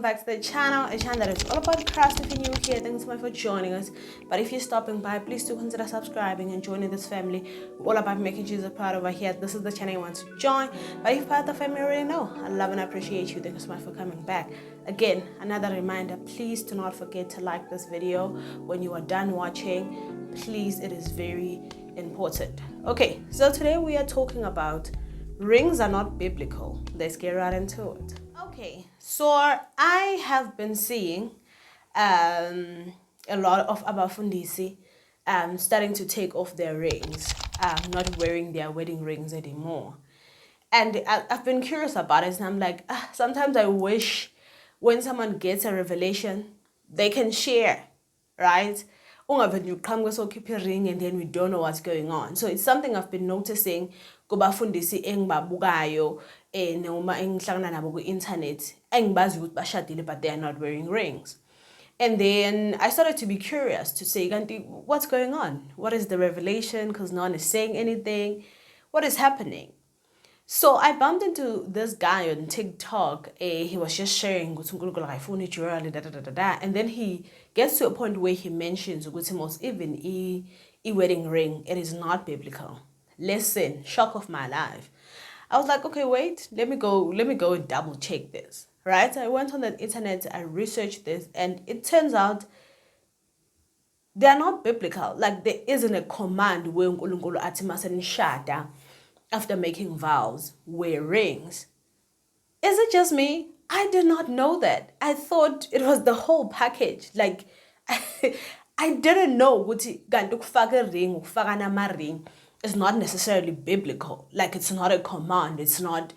back to the channel, a channel that is all about crafts. If you're new here, thanks so much for joining us. But if you're stopping by, please do consider subscribing and joining this family. We're all about making Jesus proud over here. This is the channel you want to join. But if you're part of the family, you already know. I love and appreciate you. Thanks so much for coming back. Again, another reminder, please do not forget to like this video when you are done watching. Please, it is very important. Okay, so today we are talking about rings are not biblical. Let's get right into it. Okay, so I have been seeing a lot of Abafundisi starting to take off their rings, not wearing their wedding rings anymore. And I've been curious about it, and I'm like, sometimes I wish when someone gets a revelation, they can share, right? When you come go so keep your ring and then we don't know what's going on. So it's something I've been noticing kubafundisi engibabukayo noma engihlangana nabo ku-internet engibazi ukuthi bashadile but they are not wearing rings. And then I started to be curious to say, what's going on? What is the revelation? Because no one is saying anything. What is happening? So I bumped into this guy on TikTok. He was just sharing and then he gets to a point where he mentions even a wedding ring, it is not biblical. Listen, shock of my life. I was like, okay, wait, let me go and double check this. Right? I went on the internet, I researched this, and it turns out they are not biblical. Like there isn't a command where uNkulunkulu athi masenishada after making vows wear rings. Is it just me? I did not know that. I thought it was the whole package. Like I didn't know ukuthi kanti ukufaka ring, ukufaka nama-ring is not necessarily biblical. Like it's not a command. It's not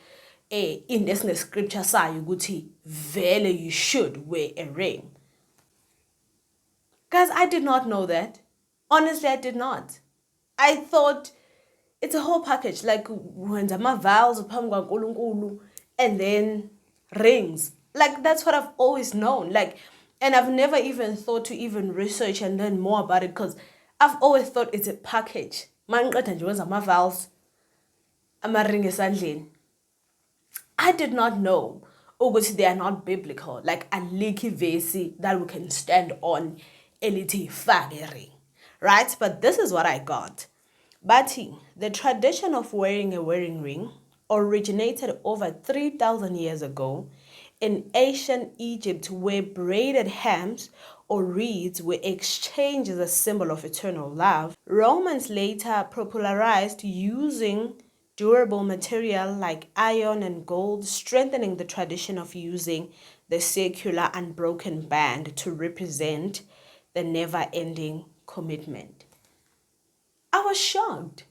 in this scripture sayo ukuthi vele you should wear a ring. Guys, I did not know that. Honestly, I did not. I thought it's a whole package, like when my vows and then rings. Like that's what I've always known. Like, and I've never even thought to even research and learn more about it because I've always thought it's a package. My vows, ring esandleni. I did not know they are not biblical. Like a leaky vase that we can stand on, elite ring, right? But this is what I got. Bati, the tradition of wearing a wedding ring originated over 3,000 years ago in ancient Egypt, where braided hams or reeds were exchanged as a symbol of eternal love. Romans later popularized using durable material like iron and gold, strengthening the tradition of using the circular unbroken band to represent the never-ending commitment. I was shocked.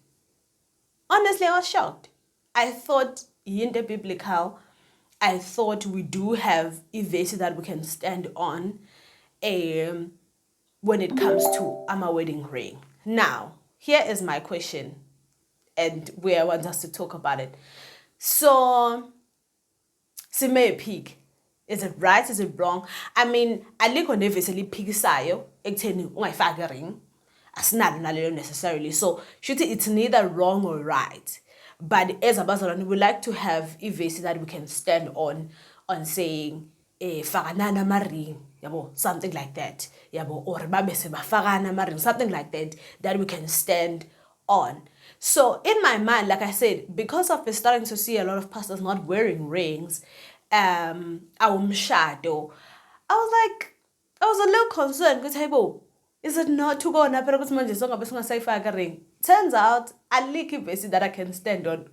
Honestly, I was shocked. I thought yinde biblical. I thought we do have events that we can stand on when it comes to our wedding ring. Now, here is my question and where I want us to talk about it. So, sime peak. Is it right? Is it wrong? I mean, alikho neveseli phikisayo ekutheni ungayifaki ring. Asinalo necessarily. So it's neither wrong or right. But as abazalwane, we like to have a vase that we can stand on saying fakana maring, yabo, something like that. Yabo, or babese bafakana maring, something like that we can stand on. So in my mind, like I said, because I've been starting to see a lot of pastors not wearing rings, awumshado, I was a little concerned because hey, is it not to go on a ring? Turns out, I like a vase that I can stand on.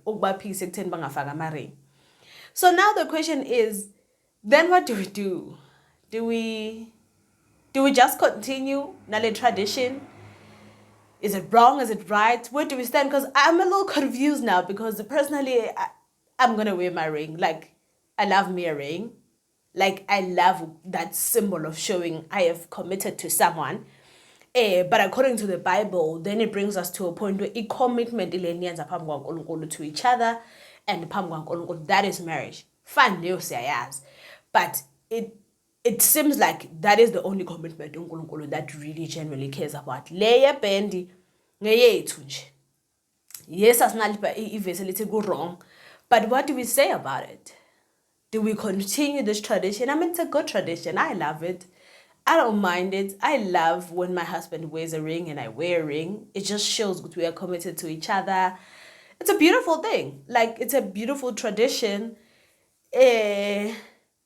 So now the question is, then what do we do? Do we just continue Nale tradition? Is it wrong? Is it right? Where do we stand? Because I'm a little confused now because personally, I'm going to wear my ring. Like, I love me a ring. Like, I love that symbol of showing I have committed to someone. But according to the Bible, then it brings us to a point where commitment to each other and that is marriage. Fine, but it seems like that is the only commitment that really generally cares about. Leya bendi ngeyethu nje. Yes, asinalipa ivesi lithi go wrong, but what do we say about it? Do we continue this tradition? I mean, it's a good tradition. I love it. I don't mind it. I love when my husband wears a ring and I wear a ring. It just shows that we are committed to each other. It's a beautiful thing. Like, it's a beautiful tradition. But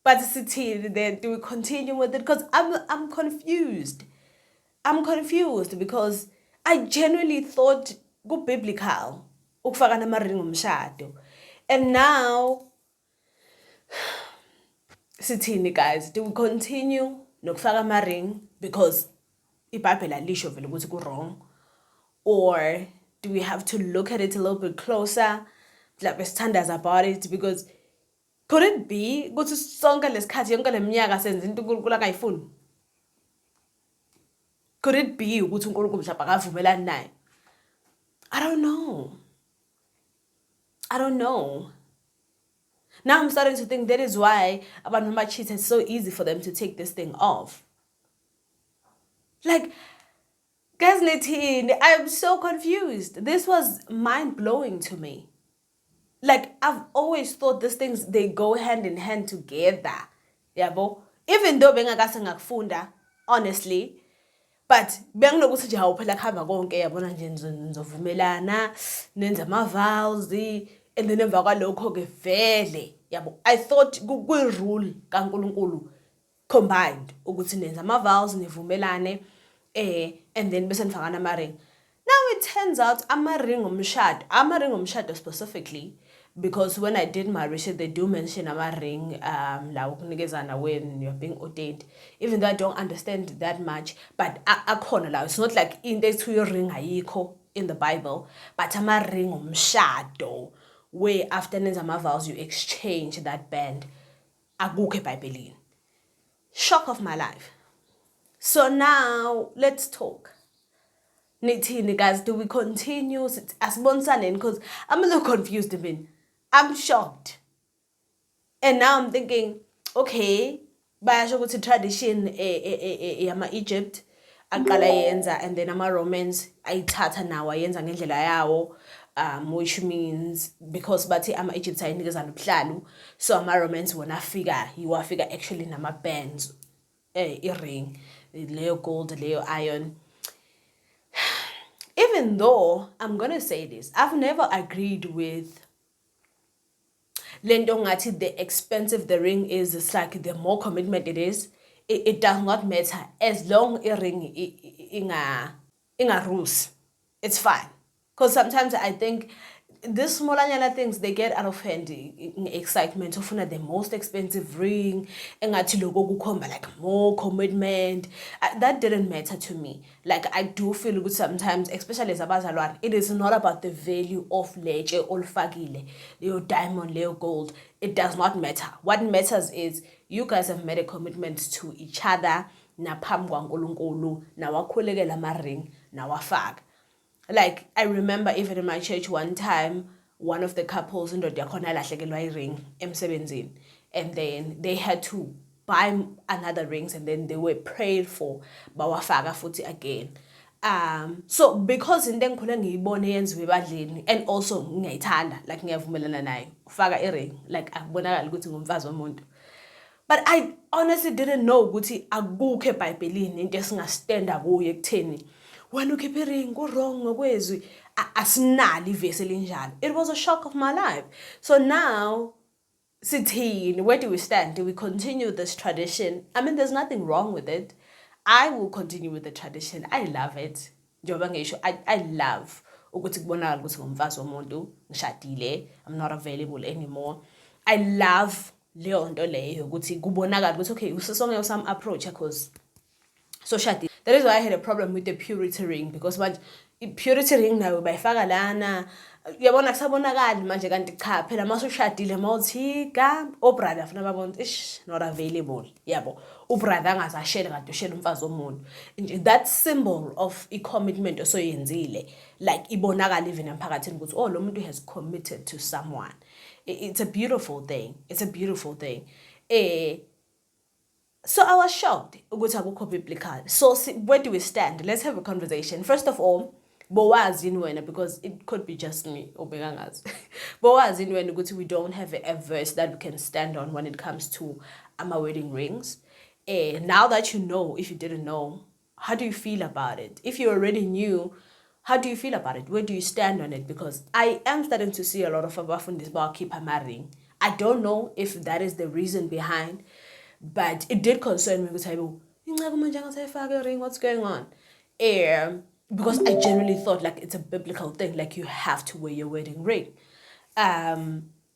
then do we continue with it? Because I'm confused. I'm confused because I genuinely thought go biblical ukufaka namaring umshado. And now sithini guys, do we continue nokufaka amaring because iBhayibheli alisho vele ukuthi ku wrong, or do we have to look at it a little bit closer like besithandaza about it? Because could it be ukuthi sonke lesikhathi yonke leminyaka senza into uNkulunkulu akayifuni? Could it be ukuthi uNkulunkulu mhlawumbe akavumelani naye? I don't know. Now I'm starting to think that is why abantu cheat, it's so easy for them to take this thing off. Like, guys, I'm so confused. This was mind-blowing to me. Like, I've always thought these things, they go hand in hand together. Yabo? Even though bengakase ngakufunda, honestly, but benginokuthi nje awuphela kuhamba konke yabona nje nizovumelana nenza ama-vows and then emva kwalokho ke vele yabo I thought kwi-rule kaNkulunkulu combined ukuthi nenza ama-vows nivumelane and then bese nifakana ama-ring. Now it turns out ama-ring umshado specifically, because when I did my research, they do mention ama-ring la ukunikezana when you're being ordained. Even though I don't understand that much, but akhona la. It's not like into ethiwa ring ayikho in the Bible, but ama-ring umshado where after nenza ama-vows you exchange that band. Akukho eBhayibhelini. Shock of my life. So now let's talk. Nithini guys, do we continue asibonisane? Because I'm a little confused. I'm shocked. And now I'm thinking, okay, bayasho ukuthi tradition yama Egypt aqala yenza, and then ama Romans ayithatha nawo ayenza ngendlela yawo, which means because bathi ama Egypt ayinikezana ubuhlalu, so ama Romans wona afika actually nama bands earring, leyo gold, leyo iron. Even though I'm gonna say this, I've never agreed with lento ngathi the expensive the ring is, it's like the more commitment it is, it does not matter as long a ring inga rules, it's fine. Because sometimes I think these smallanyana things, they get out of hand in excitement of the most expensive ring engathi lokho kukhomba like more commitment. That didn't matter to me. Like, I do feel good sometimes, especially as abazalwane, it is not about the value of letshe olufakile, your diamond, your gold. It does not matter. What matters is you guys have made a commitment to each other, naphambi kwaNkulunkulu, nawakhulekela ama-ring, nawafaka. Like, I remember even in my church one time, one of the couples indoda yakhona alahlekelwa iring emsebenzini, and then they had to buy another rings, and then they were prayed for bawafaka futhi again. So because into engikhule ngiyibone yenziwe ebadleni, and also ngiyayithanda, like ngiyavumelana nayo ufaka iring, like akubonakala ukuthi ngumfazi womuntu. But I honestly didn't know ukuthi akukho eBhayibhelini into esingastanda kuyo ekutheni wena ukhipha iring ku-wrong ngokwezwi, asinalo ivesi elinjalo. It was a shock of my life. So now, sithini, where do we stand? Do we continue this tradition? I mean, there's nothing wrong with it. I will continue with the tradition. I love it. Njengoba ngisho, I love ukuthi kubonakala ukuthi ngumfazi womuntu, ngishadile, I'm not available anymore. I love leyo nto leyo ukuthi kubonakala ukuthi okay, usesonke some approach because so shadi. That is why I had a problem with the purity ring, because manje purity ring nayo bayifaka lana uyabona kusabonakala manje, kanti cha phela mase ushadile mawuthika obrother funa babona not available, yabo ubrother angazashela kanti ushela umfazi womuntu. That symbol of commitment osoyenzile, like ibonakala even emphakathini ukuthi oh lo muntu has committed to someone. It's a beautiful thing. So I was shocked ukuthi akukho biblical. So where do we stand? Let's have a conversation. First of all, Bowazi in wena, because it could be just me or begangas. Bowazi in wena, we don't have a verse that we can stand on when it comes to our wedding rings. Now that you know, if you didn't know, how do you feel about it? If you already knew, how do you feel about it? Where do you stand on it? Because I am starting to see a lot of abafundis about keep marrying. I don't know if that is the reason behind, but it did concern me because what's going on? Because I generally thought like it's a biblical thing, like you have to wear your wedding ring.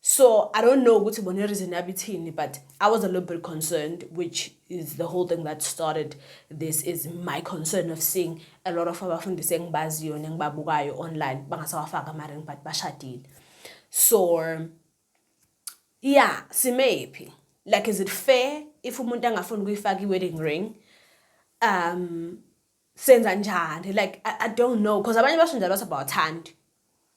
So I don't know what reason but I was a little bit concerned, which is the whole thing that started this, is my concern of seeing a lot of abafundi saying baziyo nengibabukayo online bangasawafaka ama-ring but bashadile. So yeah, simephi, like, is it fair if umuntu angafuni ukuyifaka i-wedding ring? Senza njani? Like, I don't know, because abanye basho njalo bathi abawathandi.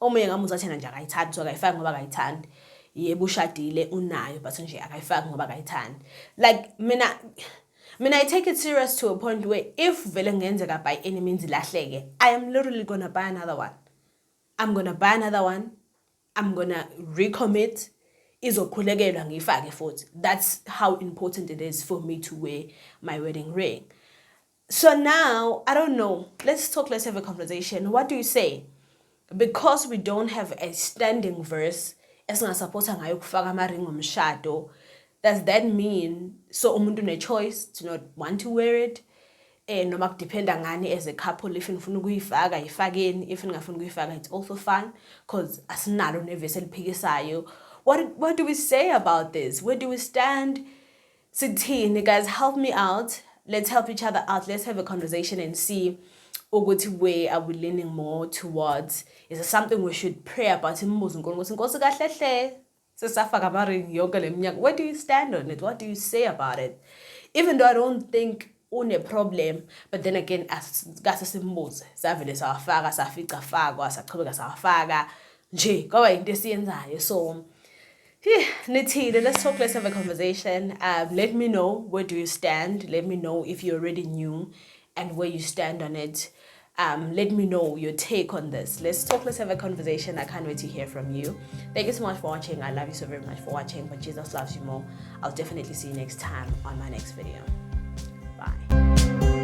Omunye ngamuza thina nje akayithandi, so akayifaki ngoba akayithandi. Yebo ushadile unayo, but nje akayifaki ngoba akayithandi. Like, mina I take it serious to a point where if vele ngenzeka by any means ilahleke, I am literally gonna buy another one. I'm gonna buy another one. I'm gonna recommit. Izokhulekelwa ngiyifake futhi. That's how important it is for me to wear my wedding ring. So now, I don't know. Let's have a conversation. What do you say? Because we don't have a standing verse, esingasapota ngayo ukufaka ama-ring omshado, does that mean so umuntu une-choice to not want to wear it? Noma kudependa ngani as a couple, if nifuna ukuyifaka yifakeni, if ningafuna ukuyifaka it's also fine, because asinalo nevesi eliphikisayo. What do we say about this? Where do we stand? Sithini, guys, help me out. Let's help each other out. Let's have a conversation and see where are we leaning more towards. Is it something we should pray about? Where do you stand on it? What do you say about it? Even though I don't think a problem, but then again, as simbuze savele sawafaka safica fakwa saqhubeka sawafaka nje kwaba into esiyenzayo. So let's talk, let's have a conversation. Let me know, where do you stand? Let me know if you already knew and where you stand on it. Let me know your take on this. Let's talk, let's have a conversation. I can't wait to hear from you. Thank you so much for watching. I love you so very much for watching, but Jesus loves you more. I'll definitely see you next time on my next video. Bye.